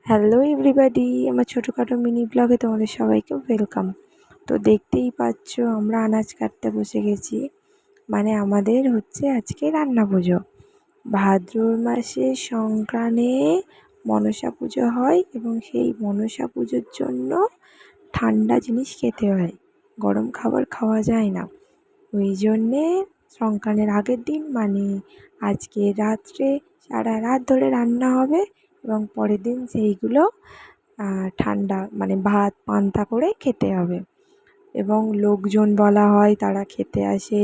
Hello everybody, আমার ছোটোখাটো mini ব্লগে তোমাদের সবাইকে ওয়েলকাম। তো দেখতেই পাচ্ছ আমরা আনাজ কাটতে বসে গেছি। মানে আমাদের হচ্ছে আজকে রান্না পুজো। ভাদ্র মাসে সংক্রান্তে মনসা পুজো হয় এবং সেই মনসা পুজোর জন্য ঠান্ডা জিনিস খেতে হয়, গরম খাবার খাওয়া যায় না। ওই জন্যে সংক্রান্তির আগের দিন মানে আজকে রাত্রে সারা রাত ধরে রান্না হবে এবং পরের দিন সেইগুলো ঠান্ডা মানে ভাত পান্তা করে খেতে হবে। এবং লোকজন বলা হয়, তারা খেতে আসে,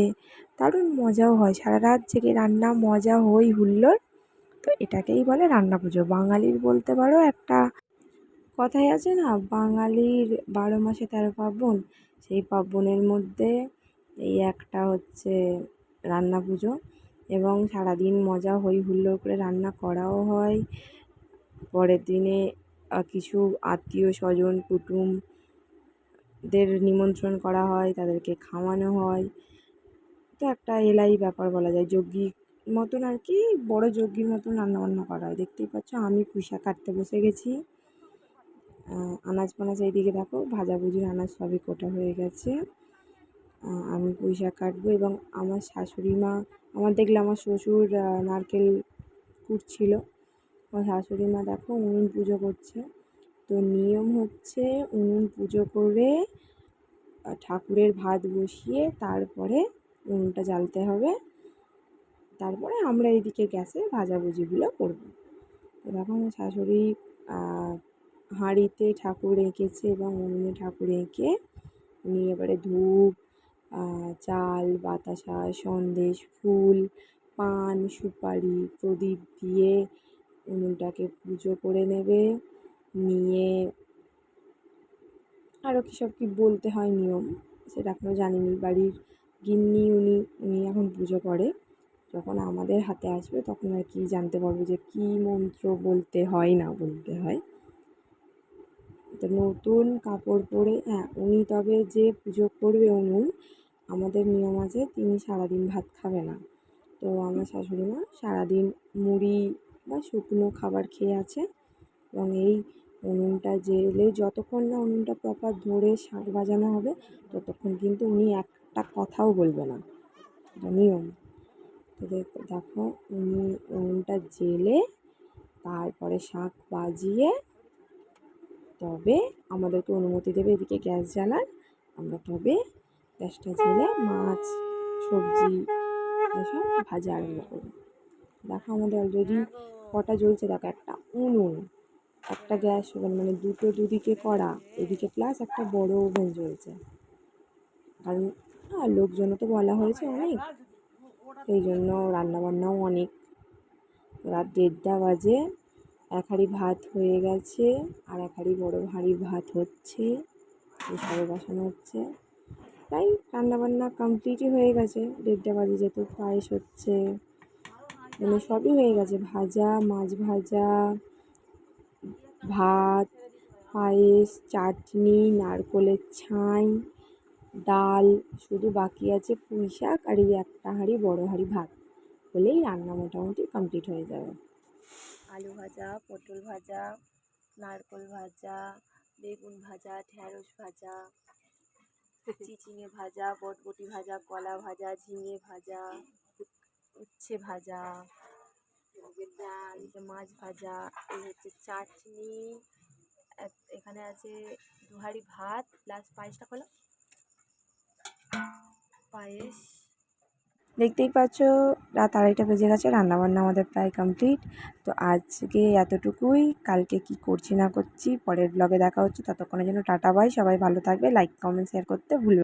দারুণ মজাও হয়। সারা রাত জেগে রান্না, মজা, হই হুল্লোড়। তো এটাকেই বলে রান্না পুজো। বাঙালির বলতে পারো একটা কথাই আছে না, বাঙালির 12 মাসে 13 পার্বণ। সেই পার্বণের মধ্যে এই একটা হচ্ছে রান্না পুজো। এবং সারাদিন মজা হই হুল্লোড় করে রান্না করাও হয়। পরের দিনে কিছু আত্মীয় স্বজন কুটুমদের নিমন্ত্রণ করা হয়, তাদেরকে খাওয়ানো হয়। তো একটা এলাই ব্যাপার বলা যায়, যজ্ঞির মতন আর কি, বড় যজ্ঞির মতন রান্নাবান্না করা হয়। দেখতেই পাচ্ছ আমি পুঁইশাক কাটতে বসে গেছি। আনাজ ফানাজ এইদিকে দেখো, ভাজাভুজির আনাজ সবই কোটা হয়ে গেছে। আমি পুঁইশাক কাটবো এবং আমার শাশুড়ি মা, দেখলে আমার শ্বশুর নারকেল কুটছিল। আমার শাশুড়ি মা দেখো উনুন পুজো করছে। তো নিয়ম হচ্ছে উনুন পুজো করে ঠাকুরের ভাত বসিয়ে তারপরে উনুনটা জ্বালতে হবে। তারপরে আমরা এইদিকে গ্যাসে ভাজাভুজিগুলো করবো। তো দেখো আমার শাশুড়ি হাঁড়িতে ঠাকুর এঁকেছে এবং উনুনে ঠাকুর এঁকে উনি এবারে ধূপ, চাল, বাতাসা, সন্দেশ, ফুল, পান, সুপারি, প্রদীপ দিয়ে উনুনটাকে পুজো করে নেবে। নিয়ে আরও কী সব কী বলতে হয় নিয়ম, সেটা এখনও জানিনি। বাড়ির গিন্নি উনি এখন পুজো করে। যখন আমাদের হাতে আসবে তখন আর কি জানতে পারবো যে কী মন্ত্র বলতে হয় না বলতে হয়। তো নতুন কাপড় পরে উনি তবে যে পুজো করবে উনুন, আমাদের নিয়ম আছে তিনি সারাদিন ভাত খাবে না। তো আমার শাশুড়ি মা সারাদিন মুড়ি বা শুকনো খাবার খেয়ে আছে এবং এই উনুনটা জ্বেলে যতক্ষণ না উনুনটা প্রপার ধরে শাঁখ বাজানো হবে ততক্ষণ কিন্তু উনি একটা কথাও বলবে না, এটা নিয়ম। তো দেখো উনি উনুনটা জ্বেলে তারপরে শাঁখ বাজিয়ে তবে আমাদেরকে অনুমতি দেবে এদিকে গ্যাস জ্বালার। আমরা তবে গ্যাসটা জ্বেলে মাছ, সবজি এসব ভাজা আরম্ভ করব। দেখো আমাদের অলরেডি কটা জ্বলছে, দেখো একটা উনুন, একটা গ্যাস ওভেন, মানে দুটো দুদিকে করা, এদিকে প্লাস একটা বড় ওভেন জ্বলছে। কারণ লোকজনও তো বলা হয়েছে অনেক, সেই জন্য রান্নাবান্নাও অনেক। রাত 1:30 বাজে, এক হাঁড়ি ভাত হয়ে গেছে আর এক হাঁড়ি বড় হাঁড়ির ভাত হচ্ছে, এসবে বসানো হচ্ছে। তাই রান্নাবান্না কমপ্লিটই হয়ে গেছে। 1:30 বাজে যেহেতু পায়েস হচ্ছে, মানে সবই হয়ে গেছে। ভাজা, মাছ ভাজা, ভাত, পায়েস, চাটনি, নারকোলের ছাই, ডাল, শুধু বাকি আছে পুঁই শাক আর এই একটা হাঁড়ি বড় হাঁড়ি ভাত হলেই রান্না মোটামুটি কমপ্লিট হয়ে যাবে। আলু ভাজা, পটল ভাজা, নারকোল ভাজা, বেগুন ভাজা, ঢ্যাঁড়স ভাজা, চিচিঙে ভাজা, বটবটি ভাজা, কলা ভাজা, ঝিঙে ভাজা, উচ্ছে ভাজা, মাছ ভাজা, এই হচ্ছে চাটনি, এখানে আছে 2 হাঁড়ি ভাত প্লাস পায়েসটা হলো পায়েস। দেখতেই পাচ্ছ রাত 2:30 বেজে গেছে, রান্নাবান্না আমাদের প্রায় কমপ্লিট। তো আজকে এতটুকুই, কালকে কি করছি না করছি পরের ব্লগে দেখা হচ্ছে। ততক্ষণের জন্য টাটা বাই, সবাই ভালো থাকবে, লাইক কমেন্ট শেয়ার করতে ভুলবে।